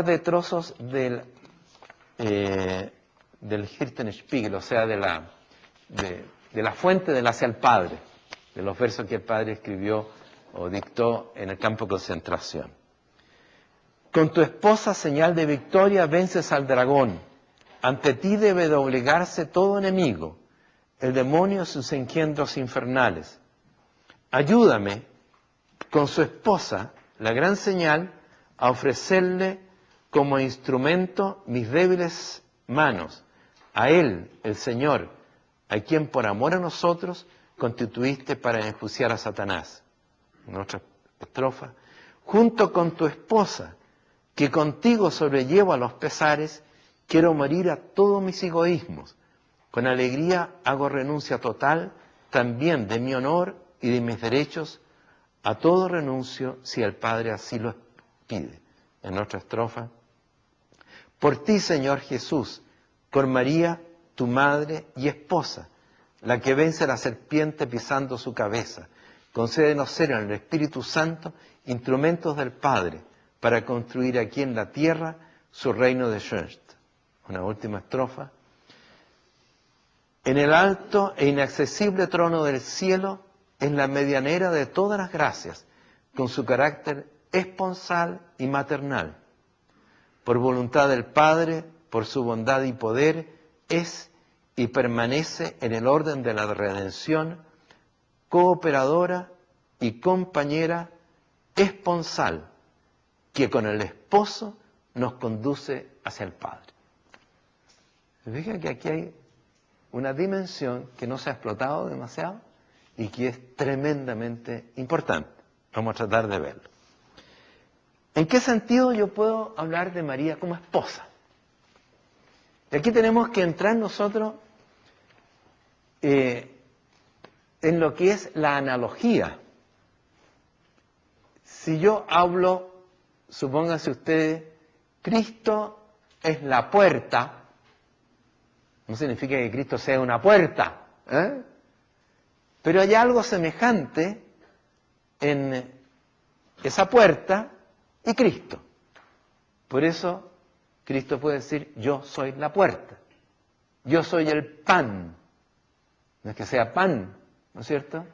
par de trozos del Hirtenspiegel, o sea, de la fuente del hacia el Padre, de los versos que el Padre escribió o dictó en el campo de concentración. Con tu esposa, señal de victoria, vences al dragón. Ante ti debe doblegarse todo enemigo, el demonio y sus engendros infernales. Ayúdame, con su esposa, la gran señal, a ofrecerle como instrumento mis débiles manos, a Él, el Señor, a quien por amor a nosotros constituiste para enjuiciar a Satanás. En otra estrofa, junto con tu esposa, que contigo sobrellevo a los pesares, quiero morir a todos mis egoísmos. Con alegría hago renuncia total, también de mi honor y de mis derechos, a todo renuncio si el Padre así lo pide. En otra estrofa, por ti, Señor Jesús, con María, tu madre y esposa, la que vence a la serpiente pisando su cabeza, concédenos ser en el Espíritu Santo instrumentos del Padre para construir aquí en la tierra su reino de Schönst. Una última estrofa. En el alto e inaccesible trono del cielo es la medianera de todas las gracias, con su carácter esponsal y maternal. Por voluntad del Padre, por su bondad y poder, es y permanece en el orden de la redención, cooperadora y compañera esponsal, que con el esposo nos conduce hacia el Padre. Fíjense que aquí hay una dimensión que no se ha explotado demasiado y que es tremendamente importante. Vamos a tratar de verlo. ¿En qué sentido yo puedo hablar de María como esposa? Y aquí tenemos que entrar nosotros en lo que es la analogía. Si yo hablo, supónganse ustedes, Cristo es la puerta, no significa que Cristo sea una puerta, pero hay algo semejante en esa puerta y Cristo. Por eso Cristo puede decir, yo soy la puerta, yo soy el pan. No es que sea pan, ¿no es cierto?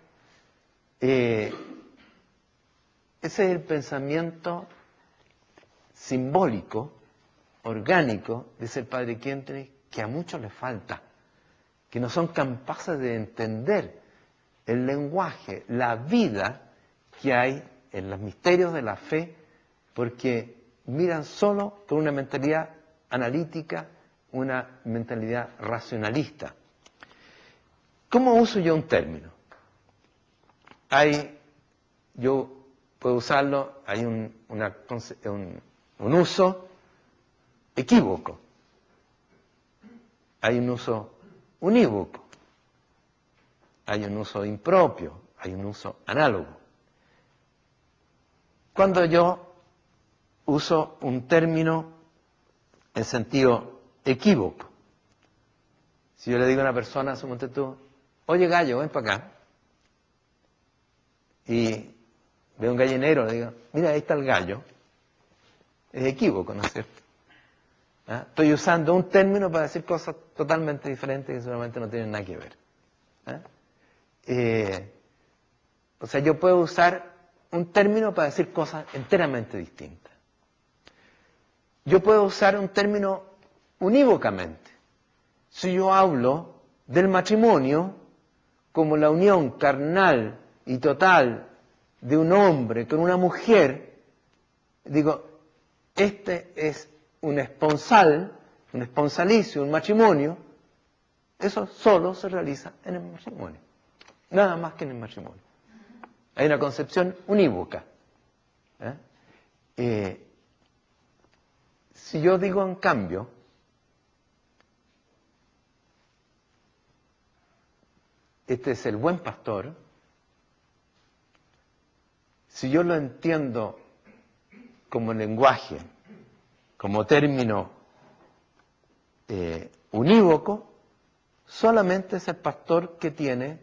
Ese es el pensamiento simbólico, orgánico, dice el padre Kentenich, que a muchos les falta, que no son capaces de entender el lenguaje, la vida que hay en los misterios de la fe, porque miran solo con una mentalidad analítica, una mentalidad racionalista. ¿Cómo uso yo un término? Yo puedo usarlo, hay un uso equívoco, hay un uso unívoco, hay un uso impropio, hay un uso análogo. Cuando yo uso un término en sentido equívoco, si yo le digo a una persona, suponte tú, oye gallo, ven para acá, y veo un gallinero, le digo, mira, ahí está el gallo, es equívoco, ¿no es cierto? Estoy usando un término para decir cosas totalmente diferentes que seguramente no tienen nada que ver. O sea, yo puedo usar un término para decir cosas enteramente distintas. Yo puedo usar un término unívocamente. Si yo hablo del matrimonio como la unión carnal y total de un hombre con una mujer, digo, este es un esponsalicio, un matrimonio, eso solo se realiza en el matrimonio, nada más que en el matrimonio. Hay una concepción unívoca. Si yo digo en cambio, este es el buen pastor, si yo lo entiendo como lenguaje, como término unívoco, solamente es el pastor que tiene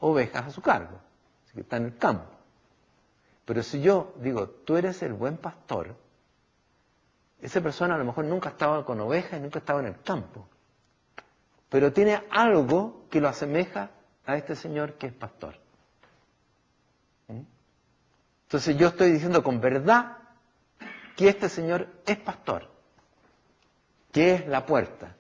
ovejas a su cargo, que está en el campo. Pero si yo digo, tú eres el buen pastor, Esa persona a lo mejor nunca ha estado con ovejas y nunca ha estado en el campo, pero tiene algo que lo asemeja a este señor que es pastor. Entonces yo estoy diciendo con verdad que este señor es pastor, que es la puerta,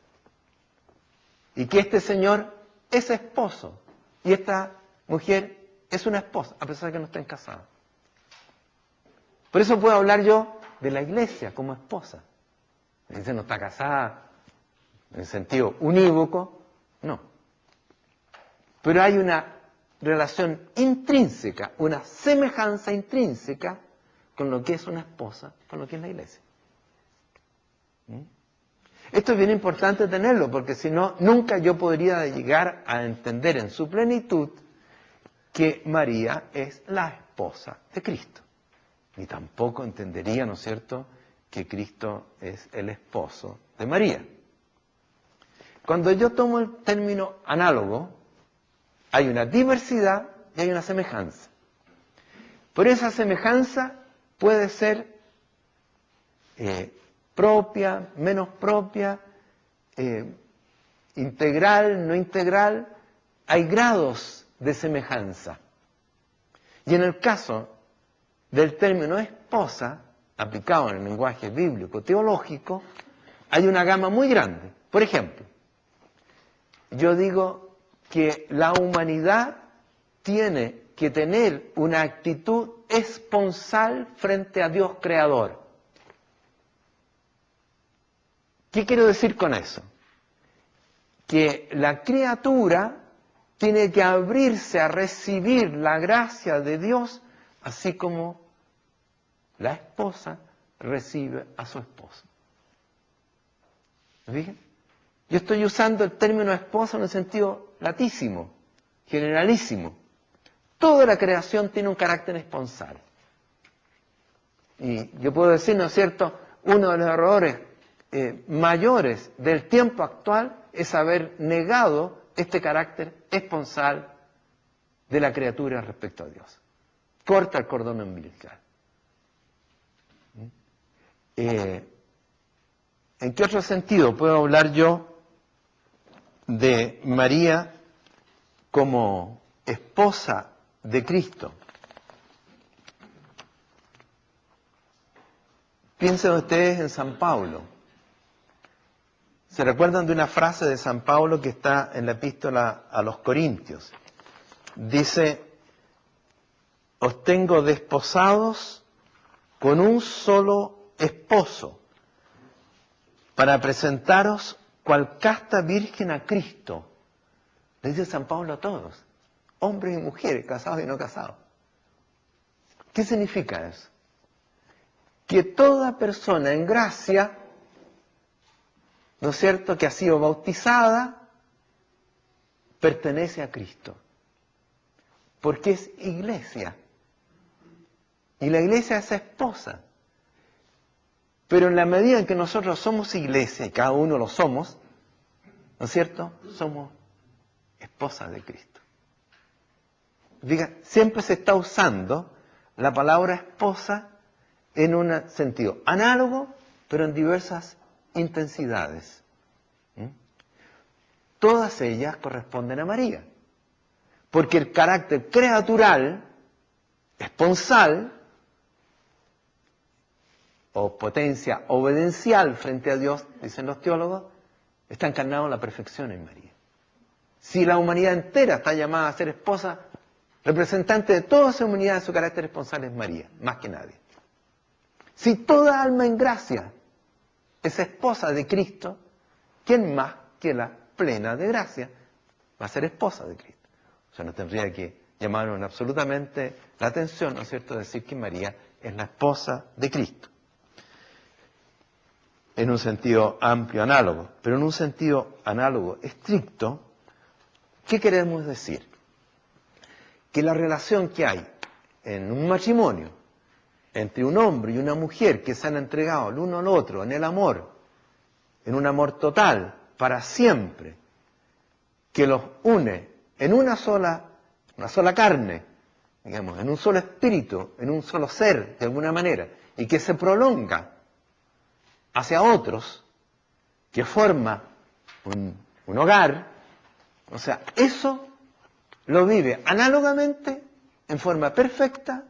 y que este señor es esposo, y esta mujer es una esposa, a pesar de que no estén casados. Por eso puedo hablar yo de la iglesia como esposa. La iglesia no está casada en el sentido unívoco, no. Pero hay una relación intrínseca, una semejanza intrínseca con lo que es una esposa, con lo que es la iglesia. Esto es bien importante tenerlo, porque si no, nunca yo podría llegar a entender en su plenitud que María es la esposa de Cristo. Ni tampoco entendería, ¿no es cierto?, que Cristo es el esposo de María. Cuando yo tomo el término análogo, hay una diversidad y hay una semejanza. Pero esa semejanza puede ser propia, menos propia, integral, no integral. Hay grados de semejanza. Y en el caso del término esposa, aplicado en el lenguaje bíblico teológico, hay una gama muy grande. Por ejemplo, yo digo que la humanidad tiene que tener una actitud esponsal frente a Dios creador. ¿Qué quiero decir con eso? Que la criatura tiene que abrirse a recibir la gracia de Dios, así como la esposa recibe a su esposo. ¿Me fijan? Yo estoy usando el término esposa en un sentido latísimo, generalísimo. Toda la creación tiene un carácter esponsal. Y yo puedo decir, ¿no es cierto?, uno de los errores mayores del tiempo actual es haber negado este carácter esponsal de la criatura respecto a Dios. Corta el cordón umbilical. ¿En qué otro sentido puedo hablar yo de María como esposa de Cristo? Piensen ustedes en San Pablo. ¿Se recuerdan de una frase de San Pablo que está en la epístola a los Corintios? Dice: os tengo desposados con un solo esposo, para presentaros cual casta virgen a Cristo. Le dice San Pablo a todos, hombres y mujeres, casados y no casados. ¿Qué significa eso? Que toda persona en gracia, ¿no es cierto?, que ha sido bautizada, pertenece a Cristo. Porque es iglesia. Y la iglesia es esposa. Pero en la medida en que nosotros somos iglesia, y cada uno lo somos, ¿no es cierto?, somos esposas de Cristo. Diga, siempre se está usando la palabra esposa en un sentido análogo, pero en diversas intensidades. Todas ellas corresponden a María, porque el carácter creatural, esponsal, o potencia obedencial frente a Dios, dicen los teólogos, está encarnado en la perfección en María. Si la humanidad entera está llamada a ser esposa, representante de toda esa humanidad de su carácter esponsal es María, más que nadie. Si toda alma en gracia es esposa de Cristo, ¿quién más que la plena de gracia va a ser esposa de Cristo? O sea, no tendría que llamarnos absolutamente la atención, ¿no es cierto?, decir que María es la esposa de Cristo. En un sentido amplio, análogo. Pero en un sentido análogo, estricto, ¿qué queremos decir? Que la relación que hay en un matrimonio entre un hombre y una mujer que se han entregado el uno al otro en el amor, en un amor total, para siempre, que los une en una sola carne, digamos, en un solo espíritu, en un solo ser, de alguna manera, y que se prolonga hacia otros, que forma un hogar, o sea, eso lo vive análogamente, en forma perfecta,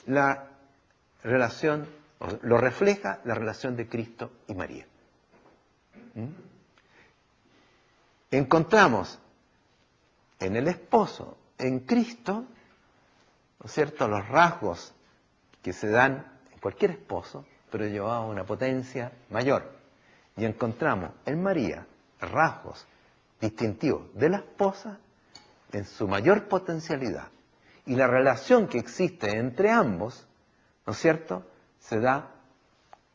la relación, lo refleja la relación de Cristo y María. Encontramos en el esposo, en Cristo, ¿no es cierto?, los rasgos que se dan en cualquier esposo, pero llevados a una potencia mayor. Y encontramos en María rasgos distintivos de la esposa en su mayor potencialidad. Y la relación que existe entre ambos, ¿no es cierto?, se da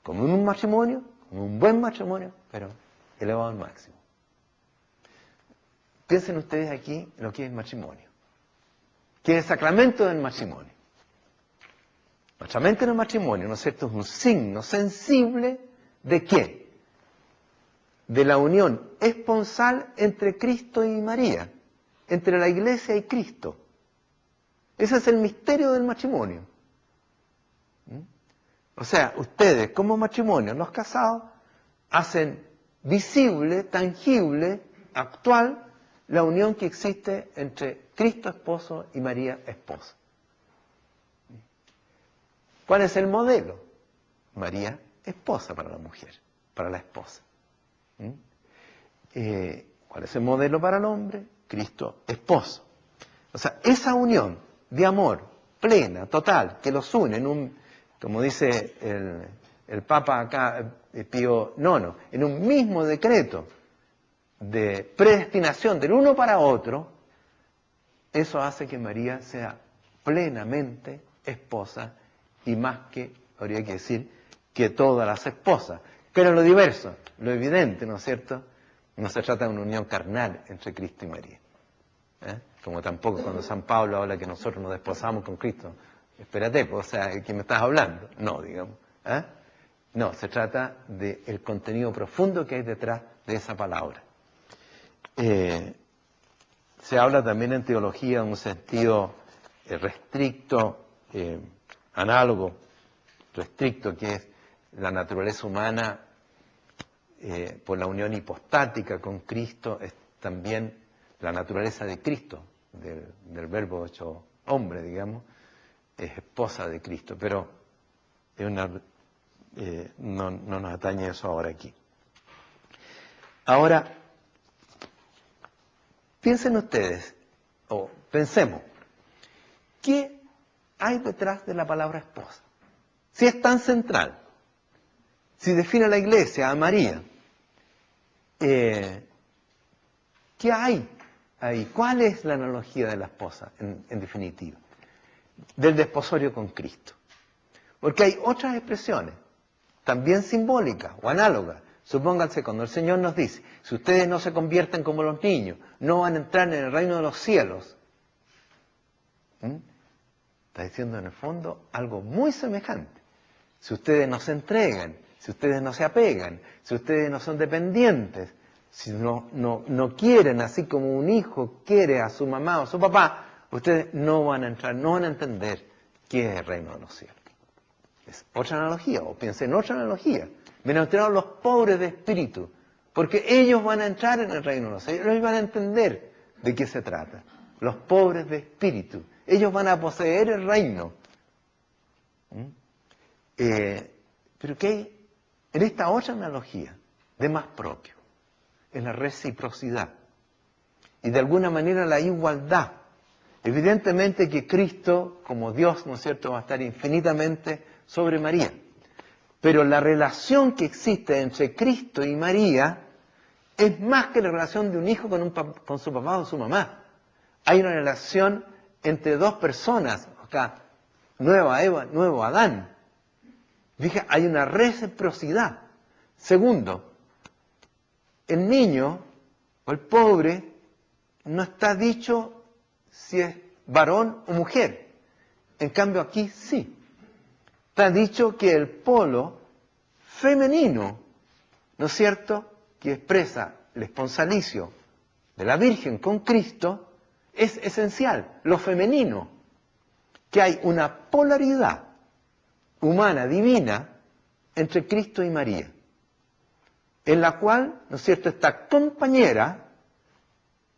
como en un matrimonio, como un buen matrimonio, pero elevado al máximo. Piensen ustedes aquí en lo que es matrimonio. ¿Qué es el sacramento del matrimonio? El sacramento del matrimonio, ¿no es cierto?, es un signo sensible ¿de qué? De la unión esponsal entre Cristo y María, entre la Iglesia y Cristo. Ese es el misterio del matrimonio. O sea, ustedes como matrimonio, los casados, hacen visible, tangible, actual, la unión que existe entre Cristo esposo y María esposa. ¿Cuál es el modelo? María esposa para la mujer, para la esposa. ¿Cuál es el modelo para el hombre? Cristo esposo. O sea, esa unión de amor plena, total, que los une en un, como dice el Papa acá, Pío IX, en un mismo decreto de predestinación del uno para otro, eso hace que María sea plenamente esposa y más que, habría que decir, que todas las esposas. Pero lo diverso, lo evidente, ¿no es cierto?, no se trata de una unión carnal entre Cristo y María. Como tampoco cuando San Pablo habla que nosotros nos desposamos con Cristo. Espérate, pues, o sea, ¿de quién me estás hablando? No, digamos. No, se trata del contenido profundo que hay detrás de esa palabra. Se habla también en teología en un sentido restricto, análogo, restricto, que es la naturaleza humana por la unión hipostática con Cristo, es también la naturaleza de Cristo, del verbo hecho hombre, digamos, es esposa de Cristo, pero es no nos atañe eso ahora aquí. Ahora, piensen ustedes, o pensemos, ¿qué hay detrás de la palabra esposa? Si es tan central, si define a la Iglesia, a María, ¿qué hay ahí? ¿Cuál es la analogía de la esposa, en definitiva? Del desposorio con Cristo. Porque hay otras expresiones, también simbólicas o análogas. Supónganse cuando el Señor nos dice, si ustedes no se convierten como los niños, no van a entrar en el reino de los cielos. Está diciendo en el fondo algo muy semejante. Si ustedes no se entregan, si ustedes no se apegan, si ustedes no son dependientes, si no quieren, así como un hijo quiere a su mamá o a su papá, ustedes no van a entrar, no van a entender qué es el reino de los cielos. Es otra analogía, o piensen en otra analogía. Bienaventurados los pobres de espíritu, porque ellos van a entrar en el reino de los cielos, ellos van a entender de qué se trata. Los pobres de espíritu, ellos van a poseer el reino. Pero ¿qué hay en esta otra analogía de más propio? Es la reciprocidad y de alguna manera la igualdad. Evidentemente que Cristo, como Dios, ¿no es cierto?, va a estar infinitamente sobre María. Pero la relación que existe entre Cristo y María es más que la relación de un hijo con su papá o su mamá. Hay una relación entre dos personas, acá, nueva Eva, nuevo Adán. Fíjate, hay una reciprocidad. Segundo, el niño o el pobre no está dicho si es varón o mujer. En cambio aquí sí. Está dicho que el polo femenino, ¿no es cierto?, que expresa el esponsalicio de la Virgen con Cristo, es esencial, lo femenino. Que hay una polaridad humana, divina, entre Cristo y María. en la cual, ¿no es cierto?, esta compañera,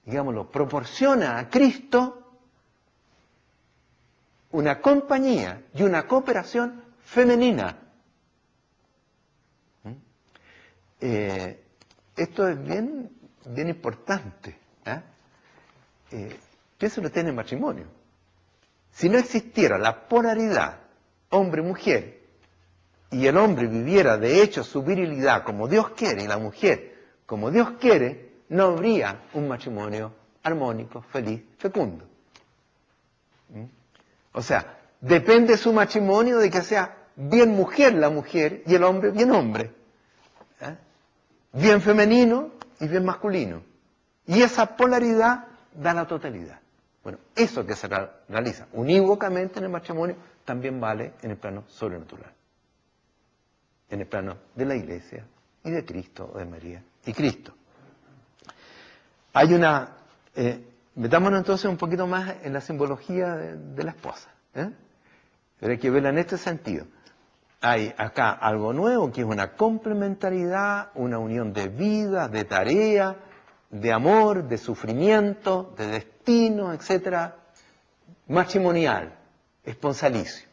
digámoslo, proporciona a Cristo una compañía y una cooperación femenina. Esto es bien importante. Piénselo usted en el matrimonio. Si no existiera la polaridad hombre-mujer y el hombre viviera de hecho su virilidad como Dios quiere y la mujer como Dios quiere, no habría un matrimonio armónico, feliz, fecundo. O sea, depende su matrimonio de que sea bien mujer la mujer y el hombre bien hombre. Bien femenino y bien masculino. Y esa polaridad da la totalidad. Bueno, eso que se realiza unívocamente en el matrimonio también vale en el plano sobrenatural. En el plano de la Iglesia y de Cristo, o de María y Cristo. Hay una... metámonos entonces un poquito más en la simbología de la esposa. Pero hay que verla en este sentido. Hay acá algo nuevo, que es una complementariedad, una unión de vida, de tarea, de amor, de sufrimiento, de destino, etcétera, matrimonial, esponsalicio.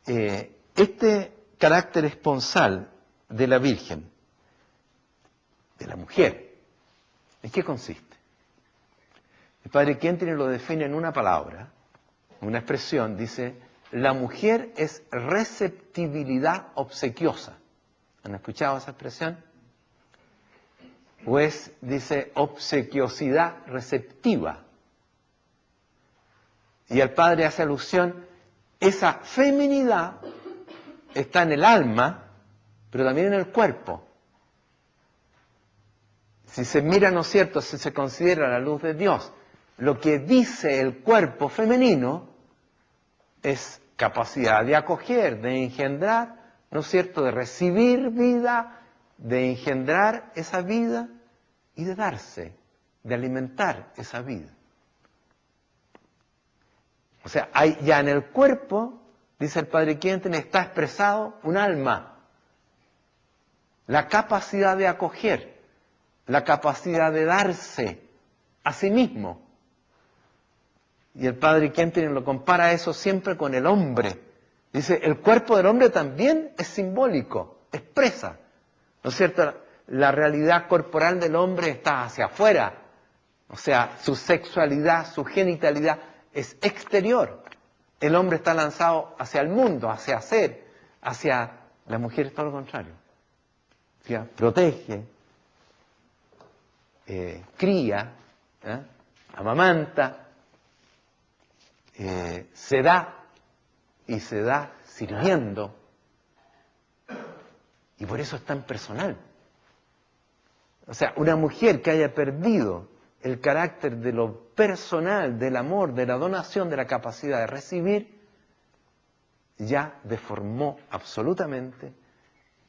Este carácter esponsal de la Virgen, de la mujer, ¿en qué consiste? El padre Kentenich lo define en una palabra, una expresión, dice: la mujer es receptibilidad obsequiosa. ¿Han escuchado esa expresión? O es, dice, obsequiosidad receptiva. Y el padre hace alusión, esa feminidad está en el alma, pero también en el cuerpo. Si se mira, ¿no es cierto?, si se considera a la luz de Dios, lo que dice el cuerpo femenino es capacidad de acoger, de engendrar, ¿no es cierto?, de recibir vida, de engendrar esa vida y de darse, de alimentar esa vida. O sea, hay ya en el cuerpo, dice el padre Kentenich, está expresado un alma, la capacidad de acoger, la capacidad de darse a sí mismo. Y el padre Kentenich lo compara eso siempre con el hombre. Dice, el cuerpo del hombre también es simbólico, expresa, ¿no es cierto? La realidad corporal del hombre está hacia afuera, o sea, su sexualidad, su genitalidad es exterior. El hombre está lanzado hacia el mundo, hacia hacer, hacia la mujer es todo lo contrario. O sea, protege, cría, amamanta, se da y se da sirviendo, y por eso es tan personal. O sea, una mujer que haya perdido el carácter de lo personal, del amor, de la donación, de la capacidad de recibir, ya deformó absolutamente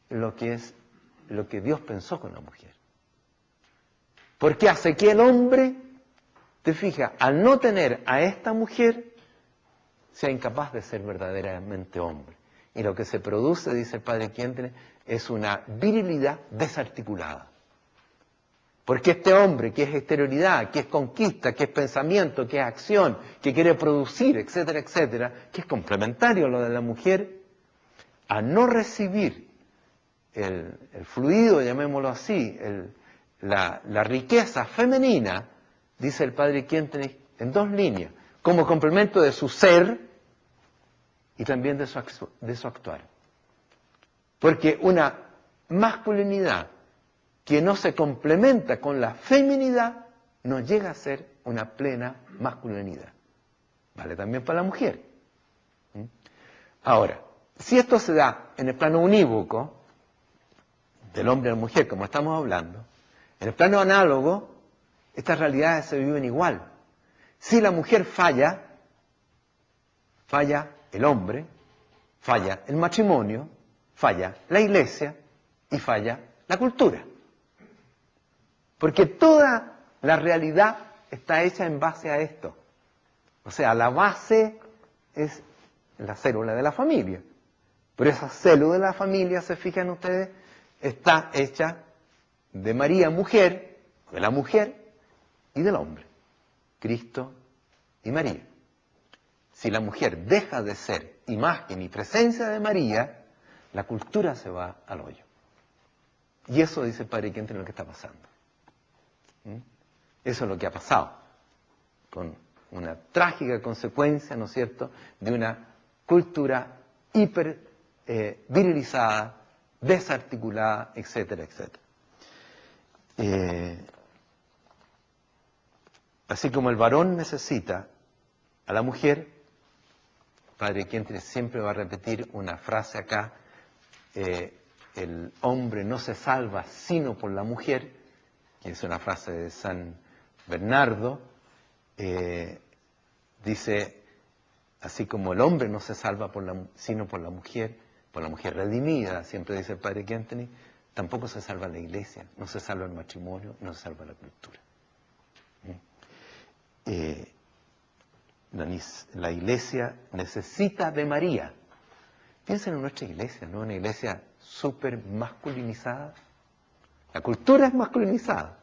lo que Dios pensó con la mujer. Porque hace que el hombre, te fijas, al no tener a esta mujer, sea incapaz de ser verdaderamente hombre. Y lo que se produce, dice el padre Kentenich, es una virilidad desarticulada. Porque este hombre, que es exterioridad, que es conquista, que es pensamiento, que es acción, que quiere producir, etcétera, etcétera, que es complementario a lo de la mujer, al no recibir el fluido, llamémoslo así, la riqueza femenina, dice el padre Kentenich, en dos líneas, como complemento de su ser y también de su actuar. Porque una masculinidad que no se complementa con la feminidad no llega a ser una plena masculinidad. Vale también para la mujer. Ahora, si esto se da en el plano unívoco, del hombre a la mujer, como estamos hablando, en el plano análogo, estas realidades se viven igual. Si la mujer falla, falla el hombre, falla el matrimonio, falla la iglesia y falla la cultura. Porque toda la realidad está hecha en base a esto. O sea, la base es la célula de la familia. Pero esa célula de la familia, se fijan ustedes, está hecha de María, mujer, de la mujer y del hombre, Cristo y María. Si la mujer deja de ser imagen y presencia de María, la cultura se va al hoyo. Y eso, dice el Padre Quente, es lo que está pasando. Eso es lo que ha pasado, con una trágica consecuencia, ¿no es cierto?, de una cultura hiper virilizada, desarticulada, etcétera, etcétera. Así como el varón necesita a la mujer, Padre Quente siempre va a repetir una frase acá, el hombre no se salva sino por la mujer, que es una frase de San Bernardo, dice, así como el hombre no se salva sino por la mujer redimida, siempre dice el Padre Quente, tampoco se salva la iglesia, no se salva el matrimonio, no se salva la cultura. La iglesia necesita de María. Piensen en nuestra iglesia, ¿no? Una iglesia súper masculinizada. La cultura es masculinizada,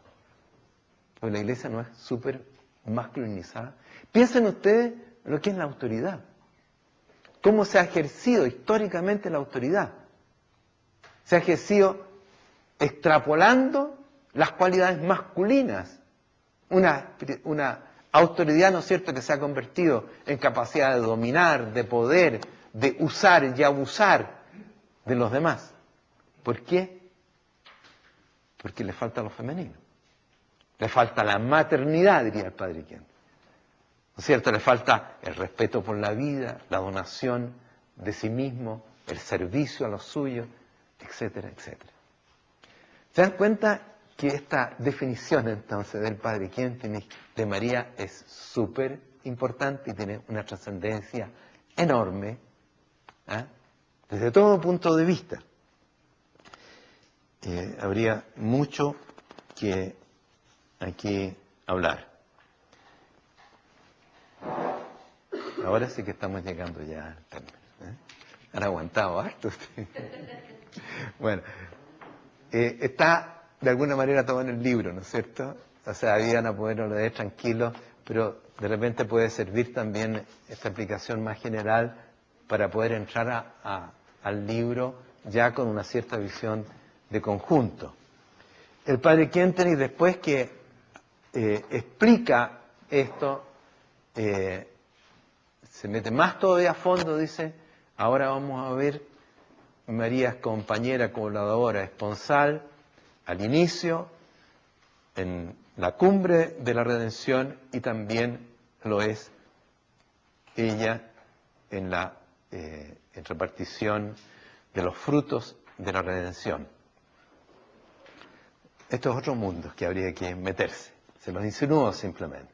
pero la iglesia no es súper masculinizada. Piensen ustedes lo que es la autoridad. Cómo se ha ejercido históricamente la autoridad. Se ha ejercido extrapolando las cualidades masculinas. Una autoridad, ¿no es cierto?, que se ha convertido en capacidad de dominar, de poder, de usar y abusar de los demás. ¿Por qué? Porque le falta lo femenino. Le falta la maternidad, diría el Padre Quente. ¿No es cierto? Le falta el respeto por la vida, la donación de sí mismo, el servicio a los suyos, etcétera, etcétera. ¿Se dan cuenta que esta definición entonces del Padre Quente de María es súper importante y tiene una trascendencia enorme, desde todo punto de vista? Habría mucho que aquí hablar. Ahora sí que estamos llegando ya al término. Han aguantado harto ustedes. Bueno, está de alguna manera todo en el libro, ¿no es cierto? O sea, ahí van a poderlo leer tranquilos, pero de repente puede servir también esta aplicación más general para poder entrar al libro ya con una cierta visión de conjunto. El Padre Quente, después que explica esto, se mete más todavía a fondo, dice, ahora vamos a ver, María es compañera, colaboradora, esponsal, al inicio, en la cumbre de la redención, y también lo es ella en la repartición de los frutos de la redención. Esto es otro mundo que habría que meterse, se los insinúo simplemente.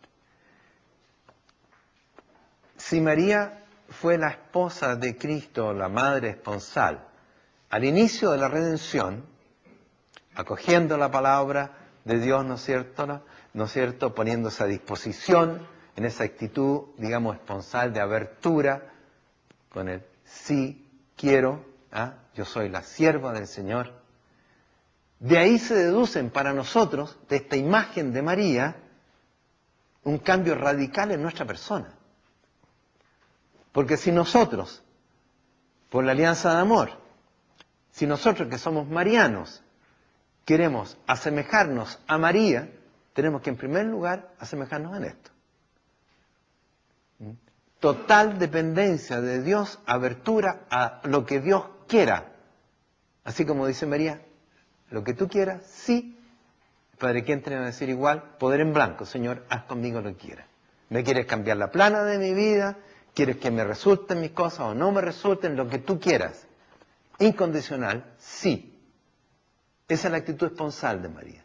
Si María fue la esposa de Cristo, la madre esponsal, al inicio de la redención, acogiendo la palabra de Dios, ¿no es cierto?, poniéndose a disposición en esa actitud, digamos, esponsal de abertura, con el sí quiero, yo soy la sierva del Señor. De ahí se deducen para nosotros, de esta imagen de María, un cambio radical en nuestra persona. Porque si nosotros, por la alianza de amor, si nosotros que somos marianos, queremos asemejarnos a María, tenemos que en primer lugar asemejarnos en esto. Total dependencia de Dios, abertura a lo que Dios quiera. Así como dice María, lo que tú quieras, sí. El Padre Quente va a decir igual, poder en blanco, Señor, haz conmigo lo que quieras. ¿Me quieres cambiar la plana de mi vida? ¿Quieres que me resulten mis cosas o no me resulten? Lo que tú quieras. Incondicional, sí. Esa es la actitud esponsal de María.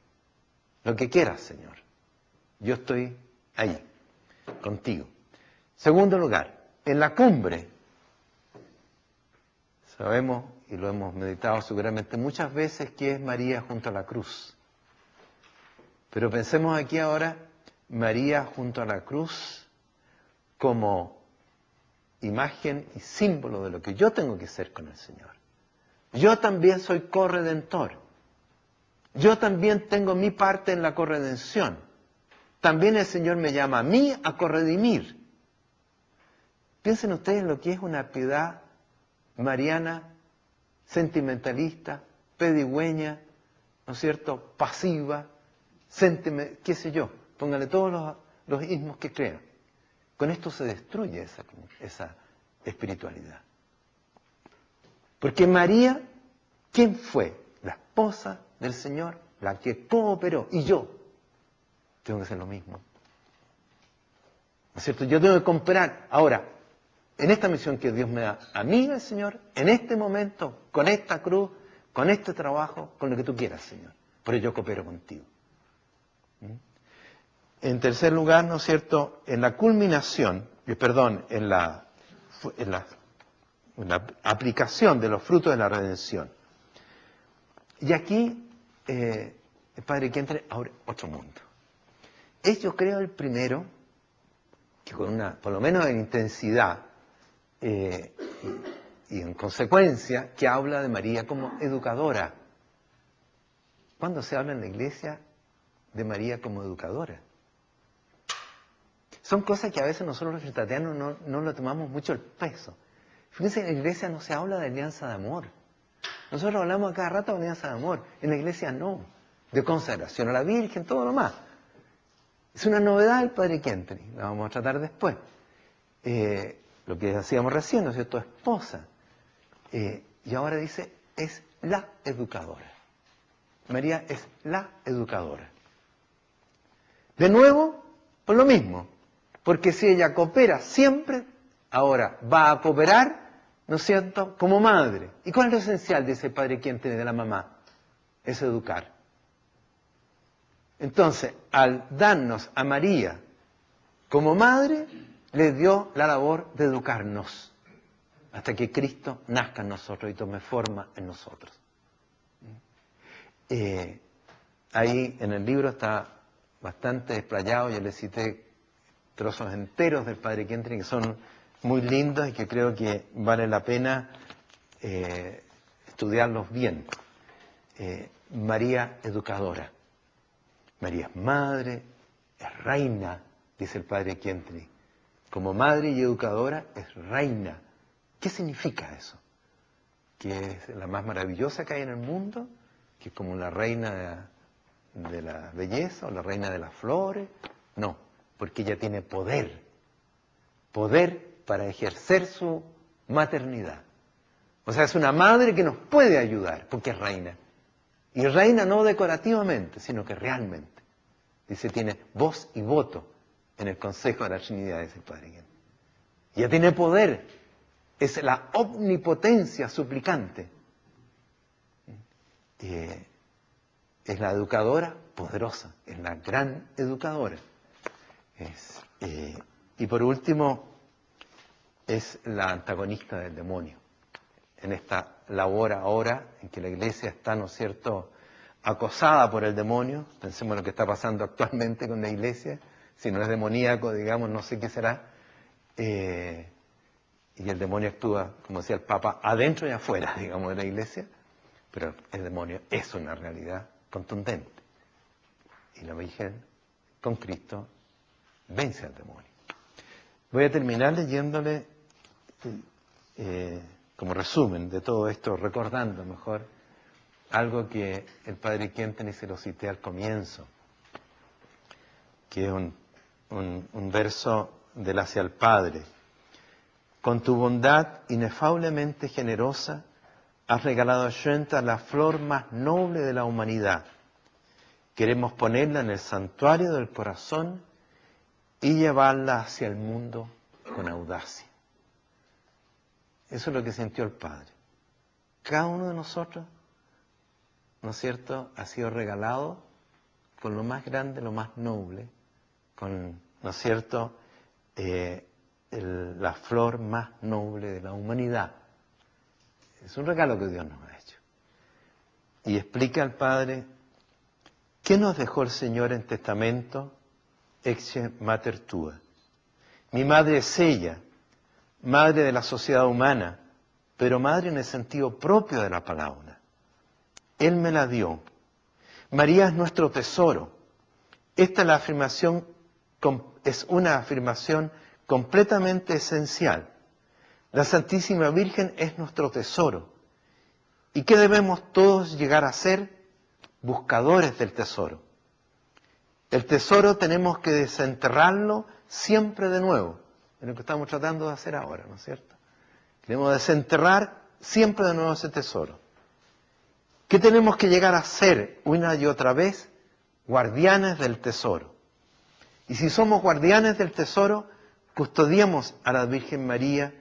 Lo que quieras, Señor. Yo estoy ahí, contigo. Segundo lugar, en la cumbre, sabemos y lo hemos meditado seguramente muchas veces que es María junto a la cruz. Pero pensemos aquí ahora, María junto a la cruz como imagen y símbolo de lo que yo tengo que ser con el Señor. Yo también soy corredentor. Yo también tengo mi parte en la corredención. También el Señor me llama a mí a corredimir. Piensen ustedes lo que es una piedad mariana, sentimentalista, pedigüeña, ¿no es cierto?, pasiva, qué sé yo, póngale todos los ismos que crean. Con esto se destruye esa espiritualidad. Porque María, ¿quién fue? La esposa del Señor, la que cooperó. Y yo tengo que hacer lo mismo. ¿No es cierto? Yo tengo que cooperar. Ahora, en esta misión que Dios me da a mí, el Señor, en este momento, con esta cruz, con este trabajo, con lo que tú quieras, Señor. Pero yo coopero contigo. En tercer lugar, ¿no es cierto?, en la culminación, en la aplicación de los frutos de la redención. Y aquí, el Padre que entre abre otro mundo. Es, yo creo, el primero, que por lo menos en intensidad, y en consecuencia, que habla de María como educadora. ¿Cuándo se habla en la iglesia de María como educadora? Son cosas que a veces nosotros los trinitarianos no le tomamos mucho el peso. Fíjense, en la iglesia no se habla de alianza de amor. Nosotros hablamos a cada rato de alianza de amor. En la iglesia no. De consagración a la Virgen, todo lo más. Es una novedad del Padre Kentry. La vamos a tratar después. Lo que hacíamos recién, ¿no es cierto?, esposa. Y ahora dice, es la educadora. María es la educadora. De nuevo, por lo mismo. Porque si ella coopera siempre, ahora va a cooperar, ¿no es cierto?, como madre. ¿Y cuál es lo esencial de ese Padre Kentry de la mamá? Es educar. Entonces, al darnos a María como madre, le dio la labor de educarnos hasta que Cristo nazca en nosotros y tome forma en nosotros. Ahí en el libro está bastante desplayado, yo le cité trozos enteros del Padre Kentry que son muy lindos y que creo que vale la pena estudiarlos bien. María educadora. María es madre, es reina, dice el Padre Kentry. Como madre y educadora es reina. ¿Qué significa eso? ¿Que es la más maravillosa que hay en el mundo? ¿Que es como la reina de la belleza o la reina de las flores? No, porque ella tiene poder. Poder para ejercer su maternidad. O sea, es una madre que nos puede ayudar, porque es reina. Y reina no decorativamente, sino que realmente. Dice, tiene voz y voto en el Consejo de la Trinidad, dice el Padre Kentry. Ella tiene poder, es la omnipotencia suplicante. Es la educadora poderosa, es la gran educadora. Y por último, es la antagonista del demonio. En esta labor ahora en que la iglesia está, ¿no es cierto?, acosada por el demonio. Pensemos lo que está pasando actualmente con la iglesia. Si no es demoníaco, digamos, no sé qué será. Y el demonio actúa, como decía el Papa, adentro y afuera, digamos, de la iglesia. Pero el demonio es una realidad contundente. Y la Virgen, con Cristo, vence al demonio. Voy a terminar leyéndole, como resumen de todo esto, recordando mejor algo que el Padre Kentry se lo cité al comienzo, que es un verso del Hacia el Padre. Con tu bondad inefablemente generosa, has regalado a Shenta la flor más noble de la humanidad. Queremos ponerla en el santuario del corazón y llevarla hacia el mundo con audacia. Eso es lo que sintió el Padre. Cada uno de nosotros, ¿no es cierto?, ha sido regalado con lo más grande, lo más noble, con, ¿no es cierto?, la flor más noble de la humanidad. Es un regalo que Dios nos ha hecho. Y explica al Padre, ¿qué nos dejó el Señor en testamento? Ecce mater tua. Mi madre es ella, madre de la sociedad humana, pero madre en el sentido propio de la palabra. Él me la dio. María es nuestro tesoro. Esta es la afirmación, es una afirmación completamente esencial. La Santísima Virgen es nuestro tesoro. ¿Y qué debemos todos llegar a ser? Buscadores del tesoro. El tesoro tenemos que desenterrarlo siempre de nuevo, es lo que estamos tratando de hacer ahora, ¿no es cierto? Debemos desenterrar siempre de nuevo ese tesoro. ¿Qué tenemos que llegar a ser una y otra vez? Guardianes del tesoro. Y si somos guardianes del tesoro, custodiamos a la Virgen María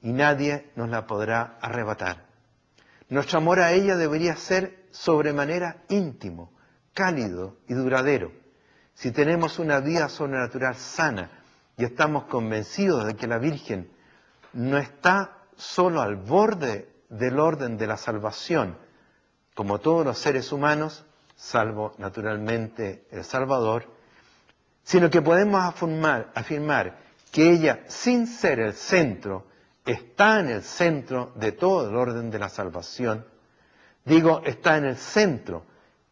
y nadie nos la podrá arrebatar. Nuestro amor a ella debería ser sobremanera íntimo, cálido y duradero. Si tenemos una vida sobrenatural sana y estamos convencidos de que la Virgen no está solo al borde del orden de la salvación, como todos los seres humanos, salvo naturalmente el Salvador, sino que podemos afirmar que ella, sin ser el centro, está en el centro de todo el orden de la salvación. Digo, está en el centro,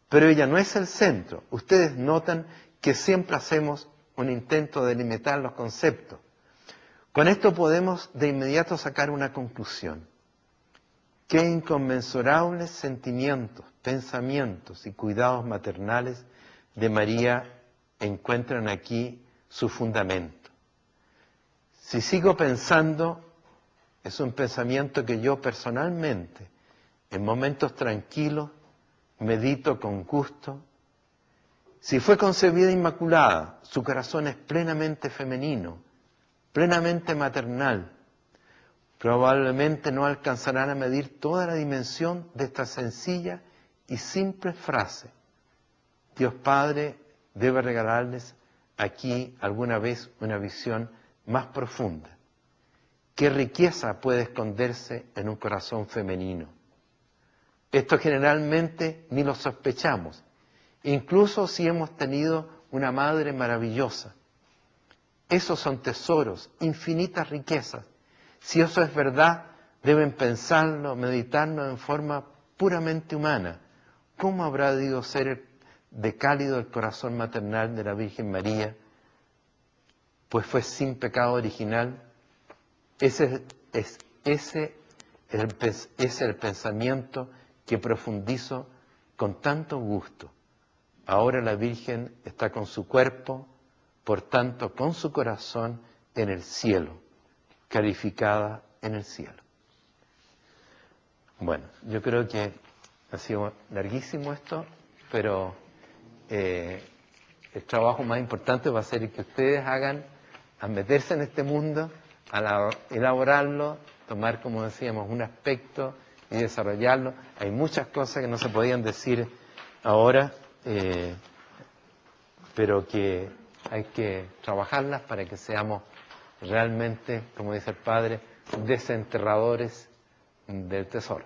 pero ella no es el centro. Ustedes notan que siempre hacemos un intento de limitar los conceptos. Con esto podemos de inmediato sacar una conclusión. Qué inconmensurables sentimientos, pensamientos y cuidados maternales de María encuentran aquí su fundamento. Si sigo pensando, es un pensamiento que yo personalmente, en momentos tranquilos, medito con gusto. Si fue concebida inmaculada, su corazón es plenamente femenino, plenamente maternal. Probablemente no alcanzarán a medir toda la dimensión de esta sencilla y simple frase. Dios Padre debe regalarles aquí alguna vez una visión más profunda. ¿Qué riqueza puede esconderse en un corazón femenino? Esto generalmente ni lo sospechamos, incluso si hemos tenido una madre maravillosa. Esos son tesoros, infinitas riquezas. Si eso es verdad, deben pensarlo, meditarlo en forma puramente humana. ¿Cómo habrá debido ser de cálido el corazón maternal de la Virgen María? Pues fue sin pecado original. Ese es el pensamiento que profundizo con tanto gusto. Ahora la Virgen está con su cuerpo, por tanto con su corazón en el cielo, calificada en el cielo. Bueno, yo creo que ha sido larguísimo esto, pero el trabajo más importante va a ser el que ustedes hagan a meterse en este mundo, a elaborarlo, tomar, como decíamos, un aspecto y desarrollarlo. Hay muchas cosas que no se podían decir ahora, pero que hay que trabajarlas para que seamos realmente, como dice el Padre, desenterradores del tesoro.